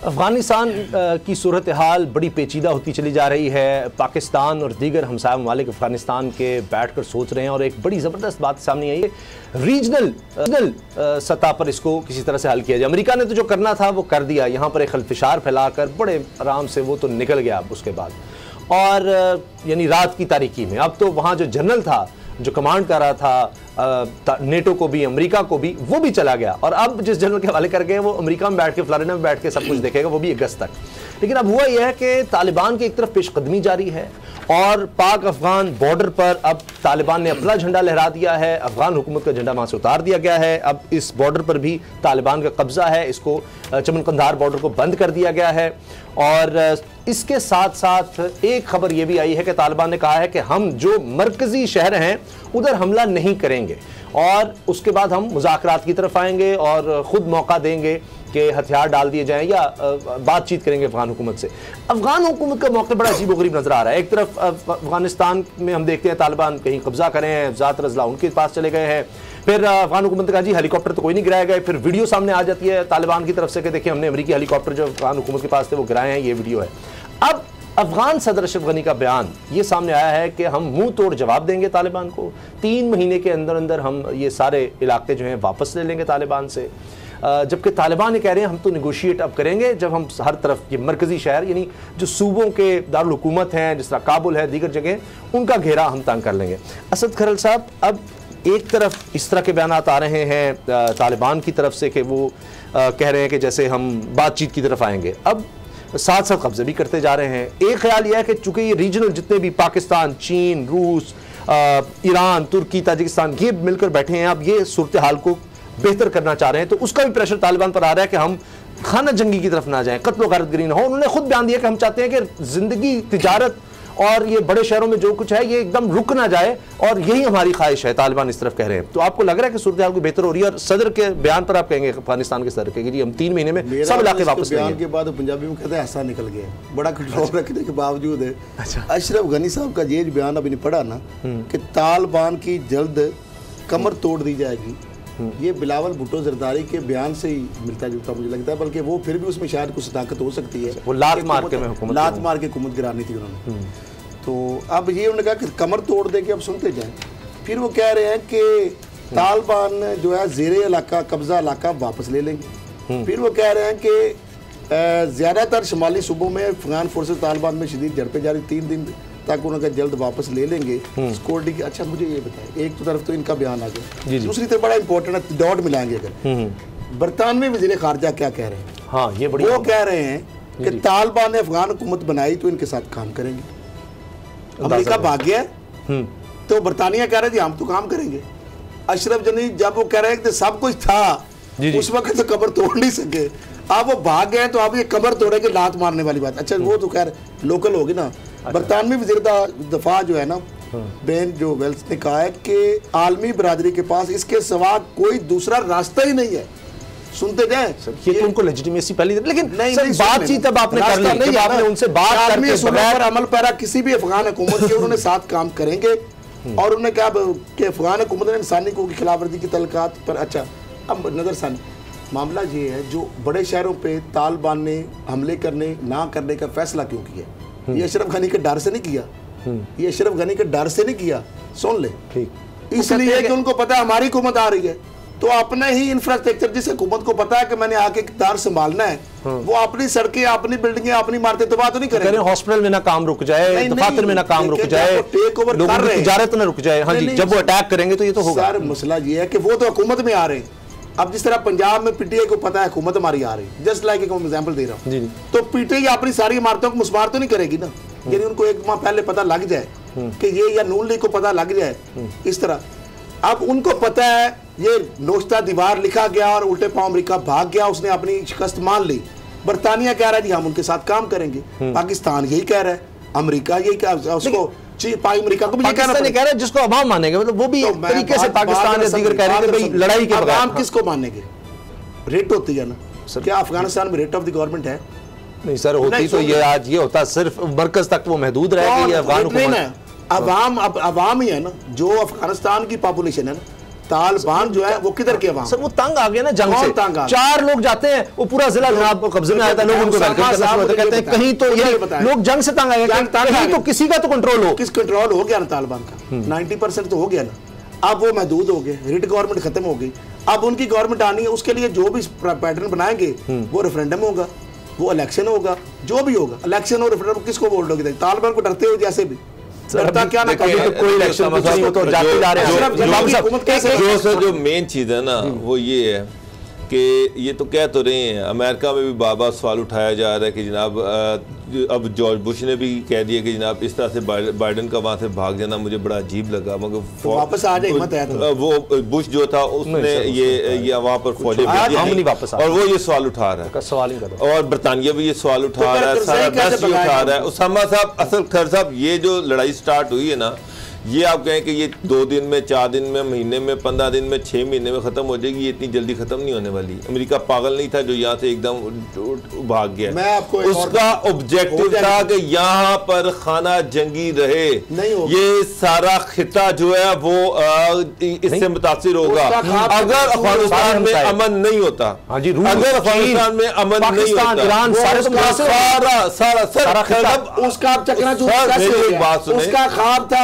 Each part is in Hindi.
अफ़गानिस्तान की सूरत हाल बड़ी पेचीदा होती चली जा रही है। पाकिस्तान और दीगर हमसाया ममालिक अफ़गानिस्तान के बैठ कर सोच रहे हैं और एक बड़ी ज़बरदस्त बात सामने आई है, रीजनल सतह पर इसको किसी तरह से हल किया जाए। अमेरिका ने तो जो करना था वो कर दिया, यहाँ पर एक खलफिशार फैलाकर बड़े आराम से वो तो निकल गया उसके बाद, और यानी रात की तारीकी में। अब तो वहाँ जो जनरल था जो कमांड कर रहा था नेटो को भी अमेरिका को भी, वो भी चला गया, और अब जिस जनरल के हवाले कर गए वो अमेरिका में बैठ के फ्लोरिडा में बैठ के सब कुछ देखेगा, वो भी अगस्त तक। लेकिन अब हुआ यह है कि तालिबान की एक तरफ पेशकदमी जारी है और पाक अफगान बॉर्डर पर अब तालिबान ने अपना झंडा लहरा दिया है, अफगान हुकूमत का झंडा वहाँ से उतार दिया गया है। अब इस बॉर्डर पर भी तालिबान का कब्जा है, इसको चमन कंधार बॉर्डर को बंद कर दिया गया है। और इसके साथ साथ एक खबर यह भी आई है कि तालिबान ने कहा है कि हम जो मरकजी शहर हैं उधर हमला नहीं करेंगे और उसके बाद हम मुज़ाकरात की तरफ आएंगे और ख़ुद मौका देंगे कि हथियार डाल दिए जाएं या बातचीत करेंगे अफगान हुकूमत से। अफगान हुकूमत का मौका बड़ा अजीब गरीब नजर आ रहा है। एक तरफ अफगानिस्तान में हम देखते हैं तालिबान कहीं कब्जा करें हैं, ज़ात रज़ला उनके पास चले गए हैं, फिर अफगान हुकूमत ने कहा जी हेलीकॉप्टर तो कोई नहीं गिराए गए, फिर वीडियो सामने आ जाती है तालिबान की तरफ से कि देखिए हमने अमेरिकी हेलीकॉप्टर जो अफगान हुकूमत के पास थे वो गिराए हैं, ये वीडियो है। अब अफगान सदर अशरफ गनी का बयान ये सामने आया है कि हम मुंह तोड़ जवाब देंगे तालिबान को, 3 महीने के अंदर अंदर हम ये सारे इलाके जो हैं वापस ले लेंगे तालिबान से। जबकि तालिबान ये कह रहे हैं हम तो निगोशिएट अब करेंगे जब हम हर तरफ ये मरकजी शहर यानी जो सूबों के दारुल हुकूमत हैं जिस तरह काबुल है दीगर जगह, उनका घेरा हम तंग कर लेंगे। असद खरल साहब, अब एक तरफ इस तरह के बयान आ रहे हैं तालिबान की तरफ से कि वो कह रहे हैं कि जैसे हम बातचीत की तरफ आएंगे, अब साथ साथ कब्जे भी करते जा रहे हैं। एक ख्याल यह है कि चूंकि ये रीजनल जितने भी पाकिस्तान, चीन, रूस, ईरान, तुर्की, ताजिकिस्तान ये मिलकर बैठे हैं, अब ये सूरत हाल को बेहतर करना चाह रहे हैं, तो उसका भी प्रेशर तालिबान पर आ रहा है कि हम खाना जंगी की तरफ ना जाएं, कत्लो गारतगिरी ना हो। उन्होंने खुद बयान दिया कि हम चाहते हैं कि जिंदगी, तिजारत और ये बड़े शहरों में जो कुछ है ये एकदम रुक ना जाए, और यही हमारी ख्वाहिश है, तालिबान इस तरफ कह रहे हैं। तो आपको लग रहा है कि सूरत हाल को बेहतर हो रही है? और सदर के बयान पर आप कहेंगे अफगानिस्तान के सदर के कि हम 3 महीने में सब इलाके वापस लेंगे। बयान के बाद पंजाबी में कहते हैं ऐसा निकल गया, बड़ा कंट्रोल रखने के बावजूद है। अच्छा, अशरफ गनी साहब का ये बयान अभी नहीं पढ़ा ना कि तालिबान की जल्द कमर तोड़ दी जाएगी, ये बिलावल भुट्टो जरदारी के बयान से ही मिलता जुलता मुझे लगता है, बल्कि वो फिर भी उसमें शायद कुछ ताकत हो सकती है। वो लात मार के हुकूमत गिरानी थी उन्होंने, तो अब ये उन्होंने कहा कि कमर तोड़ दे के अब सुनते जाएं। फिर वो कह रहे हैं कि तालिबान जो है ज़ेरे इलाका, कब्जा इलाका वापस ले लेंगे। फिर वो कह रहे हैं कि ज़्यादातर शुमाली सूबों में अफगान फोर्सेस तालिबान में शदीद झड़पें जारी, 3 दिन तक उन्होंने जल्द वापस ले लेंगे सिक्योरिटी की। अच्छा, मुझे ये बताएं, एक तो तरफ तो इनका बयान आ गया, दूसरी तरफ बड़ा इंपॉर्टेंट है, डॉट मिलाएंगे अगर बरतानवी वज़ीर ख़ारजा क्या कह रहे हैं। हाँ, ये बड़ी वो कह रहे हैं कि तालिबान ने अफगान हुकूमत बनाई तो इनके साथ काम करेंगे। अमेरिका भाग गया तो बरतानिया कह रहे थे हम तो काम करेंगे। अशरफ गनी जब वो कह रहे हैं कि सब कुछ था उस वक्त तो कमर तोड़ नहीं सके, अब वो भाग गए तो अब ये कमर तोड़ेंगे, लात मारने वाली बात। अच्छा, वो तो खैर लोकल होगी ना। बरतानवी वज़ीर दफा जो है ना बेन जो वेल्स ने कहा है कि आलमी बरादरी के पास इसके सिवा कोई दूसरा रास्ता ही नहीं है। सुनते जाएं, ये तो उनको लेजिटिमेसी पहले, लेकिन बातचीत अब आपने कर ली, जब आपने उनसे बात करके बगैर अमल पैरा किसी भी अफगान हुकूमत के उन्होंने साथ काम करेंगे, और उन्होंने कहा कि अफगान हुकूमत ने इंसानी हकूक़ की खिलाफवर्जी की तलकात पर। अच्छा, अब नज़रसानी मामला ये है, जो बड़े शहरों पे तालिबान ने हमले करने ना करने का फैसला क्यों किया? ये अशरफ गनी के डर से नहीं किया, ये अशरफ गनी के डर से नहीं किया, सुन ले, इसलिए कि उनको पता है हमारी हुकूमत आ रही है, तो अपने ही इंफ्रास्ट्रक्चर जिस हुकूमत को पता है कि मैंने आके इक़्तिदार संभालना है, वो अपनी सड़कें, अपनी बिल्डिंगें, अपनी इमारतें तबाह तो नहीं करेंगे। हॉस्पिटल में ना काम रुक जाए, दफातर में ना काम रुक जाए, लोगों की तिजारत ना रुक जाए। हाँ जी, जब वो अटैक करेंगे तो ये तो होगा। सर, मसला ये है कि वो तो हुकूमत में आ रहे हैं। अब जिस तरह पंजाब में पीटीआई को पता है हुकूमत हमारी आ रही है, जस्ट लाइक एक एग्जांपल दे रहा हूँ, तो पीटीआई अपनी सारी इमारतों को मुस्मार तो नहीं करेगी ना, यानी उनको 1 माह पहले पता लग जाए कि ये, या नून लीग को पता लग जाए इस तरह। अब उनको पता है ये नोश्ता दीवार लिखा गया और उल्टे पांव अमेरिका भाग गया, उसने अपनी शिकस्त मान ली। बरतानिया कह रहा है जी हम उनके साथ काम करेंगे, पाकिस्तान यही कह रहा है, अमेरिका यही कह, उसको अमेरिका को भी ये कहना कह रहा है जिसको अवाम मानेंगे, मतलब वो भी तरीके से पाकिस्तान या दीगर कह रहे हैं भाई लड़ाई के बगैर अवाम किसको मानेंगे? रेट होती है ना सर, क्या अफगानिस्तान में रेट ऑफ द गवर्नमेंट है? नहीं सर, होती तो ये आज ये होता सिर्फ मरकज तक वो महदूद रह गई। अफगान अवाम ही है ना, जो अफगानिस्तान की पॉपुलेशन है ना तालिबान जो है वो किधर के अवाम? सर वो तंग आ गया ना जंग से, तंग आ गया? 4 लोग जाते हैं, वो पूरा जिला जनाब कब्जे में आया था, लोग उनको वेलकम करना शुरू होते, कहते हैं कहीं तो ये लोग जंग से तंग आ गए, कहीं तो किसी का तो कंट्रोल हो। किस कंट्रोल हो गया ना तालिबान का, 90% तो हो गया ना। अब वो महदूद हो गए, रिट गवर्नमेंट खत्म हो गई, अब उनकी गवर्नमेंट आनी है, उसके लिए जो भी पैटर्न बनाएंगे वो रेफरेंडम होगा, वो इलेक्शन होगा, जो भी होगा इलेक्शन और रेफरेंडम, किसको वोट दोगे? तालिबान को डरते हो जैसे भी डरता क्या ना, कभी तो कोई इलेक्शन नहीं, तो जाते जा रहे हैं। जो मेन चीज है ना वो ये है कि ये तो कह तो रहे हैं, अमेरिका में भी बाबा सवाल उठाया जा रहा है कि जनाब अब जॉर्ज बुश ने भी कह दिया कि जनाब इस तरह से बाइडन का वहाँ से भाग जाना मुझे बड़ा अजीब लगा, मगर तो वापस आ जाए हिम्मत है तो। वो बुश जो था उसने ये वहाँ पर फौजें भेजी वापस और वो ये सवाल उठा रहा है, सवाल ही कर, और बरतानिया भी ये सवाल उठा रहा है, सारा देश ये उठा रहा है। उसामा साहब, असल खैर साहब, ये जो लड़ाई स्टार्ट हुई है ना, ये आप कहें कि ये 2 दिन में, 4 दिन में, महीने में, 15 दिन में, 6 महीने में खत्म हो जाएगी, ये इतनी जल्दी खत्म नहीं होने वाली। अमेरिका पागल नहीं था जो यहाँ से एकदम भाग गया। मैं आपको उसका ऑब्जेक्टिव था कि यहाँ पर खाना जंगी रहे, ये सारा खिता जो है वो इससे मुतासिर होगा। अगर अफगानिस्तान में अमन नहीं होता, अगर अफगानिस्तान में अमन नहीं होता, सारा उसका उसका ख्वाब था,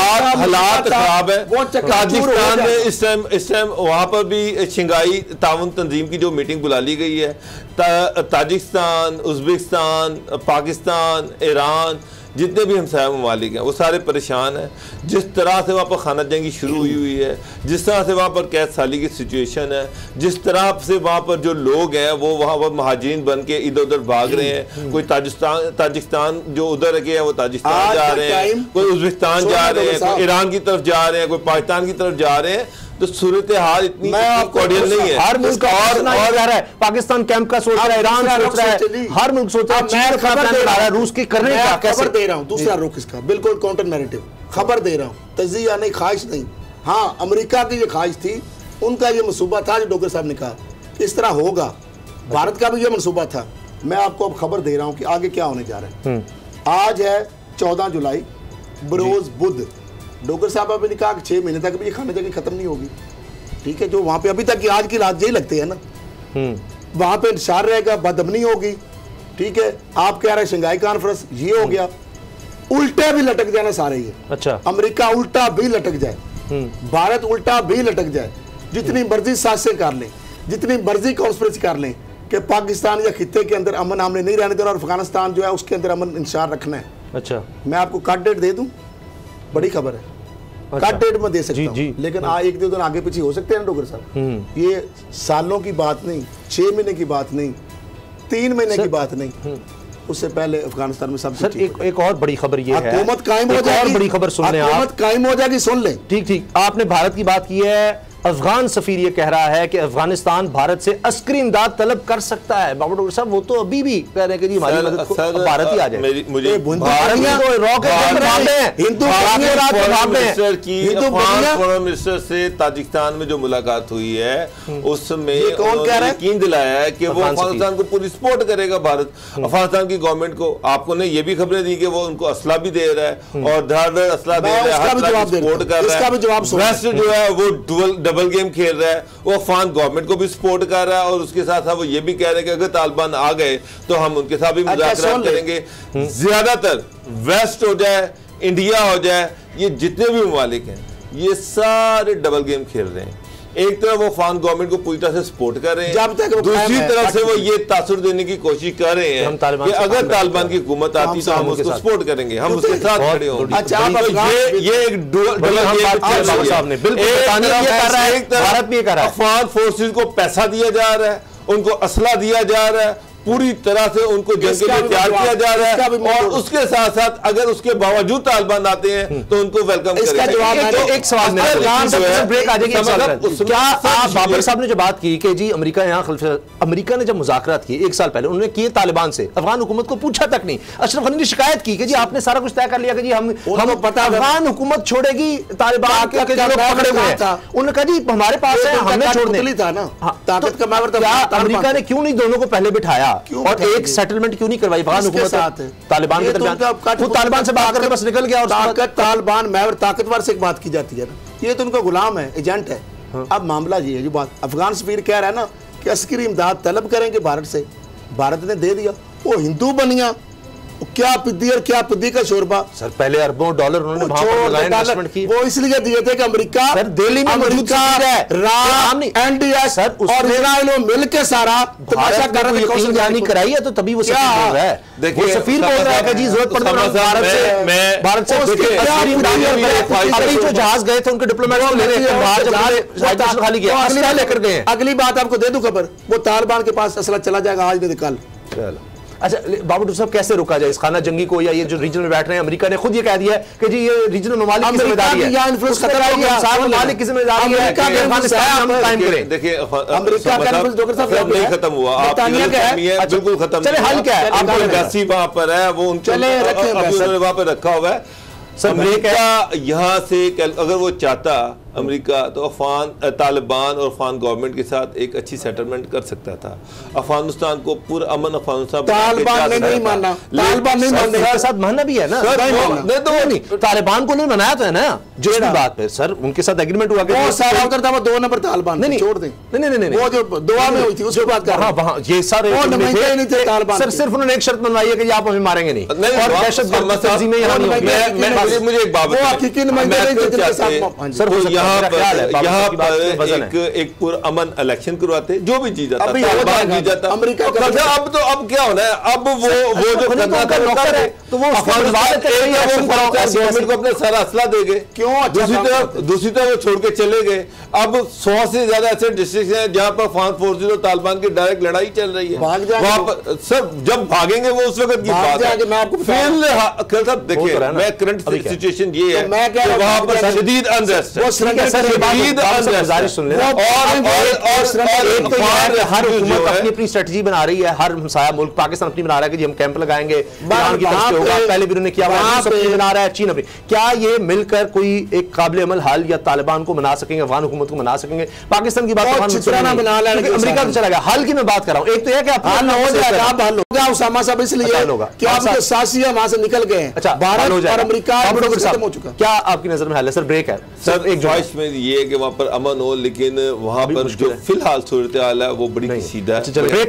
हालात खराब है। ताजिकिस्तान में इस टाइम वहां पर भी शंघाई ताउन तंजीम की जो मीटिंग बुला ली गई है, ताजिकिस्तान, उज्बेकिस्तान, पाकिस्तान, ईरान, जितने भी हमसाया ममालिक हैं वो सारे परेशान हैं। जिस तरह से वहाँ पर खाना जंगी शुरू हुई है, जिस तरह से वहाँ पर कैद साली की सिचुएशन है, जिस तरह से वहाँ पर जो लोग हैं वो वहाँ पर महाजिन बन के इधर उधर भाग रहे हैं, कोई ताजिकिस्तान जो उधर के हैं वो ताजिकिस्तान जा रहे हैं, कोई उज्बेकिस्तान जा रहे हैं, कोई ईरान की तरफ जा रहे हैं, कोई पाकिस्तान की तरफ जा रहे हैं, तो सूरत हाल इतनी कॉर्डियल नहीं है। हर मुल्क और जा रहा है, पाकिस्तान कैंप का सोच रहा है, ईरान सोच रहा है, हर मुल्क सोच रहा है, चीन का प्लान बना रहा है, रूस की करने का खबर दे रहा हूं, दूसरा रुख इसका बिल्कुल काउंटर नैरेटिव खबर दे रहा हूं, तजिया नहीं, ख्वाहिश नहीं। हाँ, अमेरिका की ये ख्वाहिश थी, उनका ये मनसूबा था जो डोगर साहब ने कहा इस तरह होगा, भारत का भी ये मनसूबा था। मैं आपको अब खबर दे रहा हूं कि आगे क्या होने जा रहा है। आज है 14 जुलाई, बरोज बुध, डोगर साहब अभी ने कहा कि 6 महीने तक भी ये खाना जगह खत्म नहीं होगी। ठीक है, जो वहां पे अभी तक की आज की रात यही लगते हैं ना, वहां पे इंतजार रहेगा, बदअमनी होगी। ठीक है, आप कह रहे हैं शंघाई कॉन्फ्रेंस, ये हो गया, उल्टे भी लटक जाना सारे ये। अच्छा, अमेरिका उल्टा भी लटक जाए, भारत उल्टा भी लटक जाए, जितनी मर्जी साजिशें कर लें, जितनी मर्जी कॉन्फ्रेंस कर लें कि पाकिस्तान या खित्ते के अंदर अमन हमने नहीं रहने देना और अफगानिस्तान जो है उसके अंदर अमन इंशार रखना है। अच्छा, मैं आपको कट डेट दे दूं, बड़ी खबर है। अच्छा, कट डेट में दे सकता हूं, लेकिन 1-2 दिन आगे पीछे हो सकते हैं डोगर साहब। ये सालों की बात नहीं, 6 महीने की बात नहीं, 3 महीने की बात नहीं, उससे पहले अफगानिस्तान में सब। सर एक और बड़ी खबर ये है, हुकूमत कायम हो जाएगी, बड़ी खबर सुन लें, हुकूमत कायम हो जाएगी, सुन लें। ठीक, आपने भारत की बात की है, अफगान सफीर ये कह रहा है कि अफगानिस्तान भारत से अस्करी इमदाद तलब कर सकता है। बाबा डॉक्टर साहब वो तो अभी भी कह रहे हैं कि जी हमारी मदद को भारत ही आ जाए। मुझे फॉरेन मिनिस्टर से ताजिकिस्तान में जो मुलाकात हुई है उसमें यकीन दिलाया है कि वो अफगानिस्तान को पूरी सपोर्ट करेगा, भारत अफगानिस्तान की गवर्नमेंट को। आपको ने ये भी खबरें दी कि वो उनको असला भी दे रहा है और धारदार असला दे रहा है, सपोर्ट कर रहा है। वेस्ट जो है वो डबल गेम खेल रहा है, वो अफगान गवर्नमेंट को भी सपोर्ट कर रहा है और उसके साथ साथ वो ये भी कह रहे हैं कि अगर तालिबान आ गए तो हम उनके साथ भी मुज़ाकरात करेंगे। ज्यादातर वेस्ट हो जाए, इंडिया हो जाए, ये जितने भी ममालिक हैं ये सारे डबल गेम खेल रहे हैं। एक तरफ वो अफगान गवर्नमेंट को पूरी तरह से सपोर्ट कर रहे हैं, दूसरी तरफ से वो ये तासुर देने की कोशिश कर रहे हैं कि अगर तालिबान की हुकूमत आती तो हम उसको सपोर्ट करेंगे, हम उसके साथ खड़े होंगे। ये एक अफगान फोर्सेस को पैसा दिया जा रहा है, उनको असला दिया जा रहा है, पूरी तरह से उनको जंग के लिए तैयार किया जा रहा है और उसके साथ साथ अगर उसके बावजूद तालिबान आते हैं तो उनको वेलकम करेंगे। एक सवाल ब्रेक आ जाएगी। क्या आप बाबर साहब ने जो बात की कि जी अमेरिका ने जब मुज़ाकरात किए 1 साल पहले उन्होंने किए तालिबान से, अफगान हुकूमत को पूछा तक नहीं, अशरफ गनी ने शिकायत की कि जी आपने सारा कुछ तय कर लिया कि जी हम पता अफगान हुकूमत छोड़ेगी तालिबान के जो लोग पकड़े हुए हैं, उन्होंने कहा जी हमारे पास है, हमने छोड़ने था। अमेरिका ने क्यों नहीं दोनों को पहले बिठाया और एक सेटलमेंट क्यों नहीं करवाई अफगान हुकूमत तालिबान के दरमियान? तालिबान से बात करके बस निकल गया और ताकत तालिबान में ताकतवर से एक बात की जाती है ना, ये तो उनका गुलाम है, एजेंट है, अब मामला ये है, जो बात अफगान सफीर कह रहा है ना कि अस्करी इमदाद तलब करेंगे भारत से, भारत ने दे दिया, वो हिंदू बनिया, क्या पिद्दी और क्या पिद्दी का शोरबा। सर पहले अरबों डॉलर उन्होंने वहां पर लगाए, इन्वेस्टमेंट की, वो इसलिए दिए थे कि अमेरिका, सर दिल्ली में अमेरिका, एनडीएस और इजराइल मिल के सारा तमाशा कर रहे हैं। जानी कराई है तो तभी वो सफीर बोल रहा है। देखिए वो सफीर बोल रहा है कि जी जरूरत पड़ता है भारत से अभी जो जहाज गए थे उनके डिप्लोमेट को लेने खाली किया, असला लेकर गए। अगली बात आपको दे दूं खबर, वो तालिबान के पास असला चला जाएगा आज नहीं कल। चलो अच्छा बाबू साहब, कैसे रोका जाए इस खाना जंगी को, या ये जो रीजन में बैठ रहे हैं? अमेरिका ने खुद ये कह दिया है कि जी ये रीजनल ममालिक की जिम्मेदारी है, ममालिक की जिम्मेदारी है कि अफगानिस्तान हम कायम करें। देखिए अमेरिका का डॉक्टर साहब नहीं खत्म हुआ, बिल्कुल खत्म। चले हल क्या है, आपको एम्बेसी वहां पर है, वो उन्होंने वहां पर रखा हुआ है। अमेरिका यहाँ से अगर वो चाहता अमेरिका तो तालिबान और अफगान गवर्नमेंट के साथ एक अच्छी सेटलमेंट कर सकता था। अफगानिस्तान को पूरा अमन अफगानिस्तान तालिबान ने नहीं माना, तालिबान नहीं मानने के साथ मानना भी है ना, नहीं तालिबान को नहीं मनाया तो है ना जिस बात पे सर उनके साथ एग्रीमेंट हुआ कि सारा उधर था वो 2 नंबर तालिबान नहीं छोड़ दें, नहीं वो जो दुआ में हुई थी उसके बाद वहां ये सारे नहीं थे तालिबान, सर सिर्फ उन्होंने एक शर्त बनवाई है कि आप हमें मारेंगे नहीं, और दहशतगर्द तंजीमें यहां नहीं। मुझे एक बात बताइए सर, यहाँ पर एक पुरअमन इलेक्शन करवाते, जो भी जीत जाता अमेरिका। अब क्या होना है, अब वो जो करना था तो वो गवर्नमेंट को अपने सारा असला देंगे। क्यों? दूसरी तरफ वो छोड़ के चले गए। अब 100 से ज्यादा ऐसे डिस्ट्रिक्ट हैं जहाँ पर अफगान फोर्सेज और तालिबान की डायरेक्ट लड़ाई चल रही है। वहां पर सब जब भागेंगे वो उस वक्त की बात है। देखिए मैं करंट सिचुएशन ये है, वहां पर शदीद अनरेस्ट हर हुकूमत अपनी अपनी स्ट्रेटजी बना रही है, हर हमसाया मुल्क पाकिस्तान अपनी बना रहा है कि जी हम कैंप लगाएंगे, पहले भी उन्होंने किया, बना रहा है चीन अपनी। क्या ये मिलकर कोई एक काबिल अमल हल या तालिबान को मना सकेंगे, अफगान हुकूमत को मना सकेंगे? पाकिस्तान की बात अमेरिका तो चला गया, हल की मैं बात कर रहा हूँ। एक तो यह कि उसामा साहब इसलिए वहां से निकल गए, अच्छा भारत और अमेरिका खत्म हो चुका। क्या आपकी नजर में हाल है? सर ब्रेक है सर, एक ख्वाहिश में ये है कि वहां पर अमन हो, लेकिन वहां पर जो फिलहाल सूरत हाल है वो बड़ी सीधा है।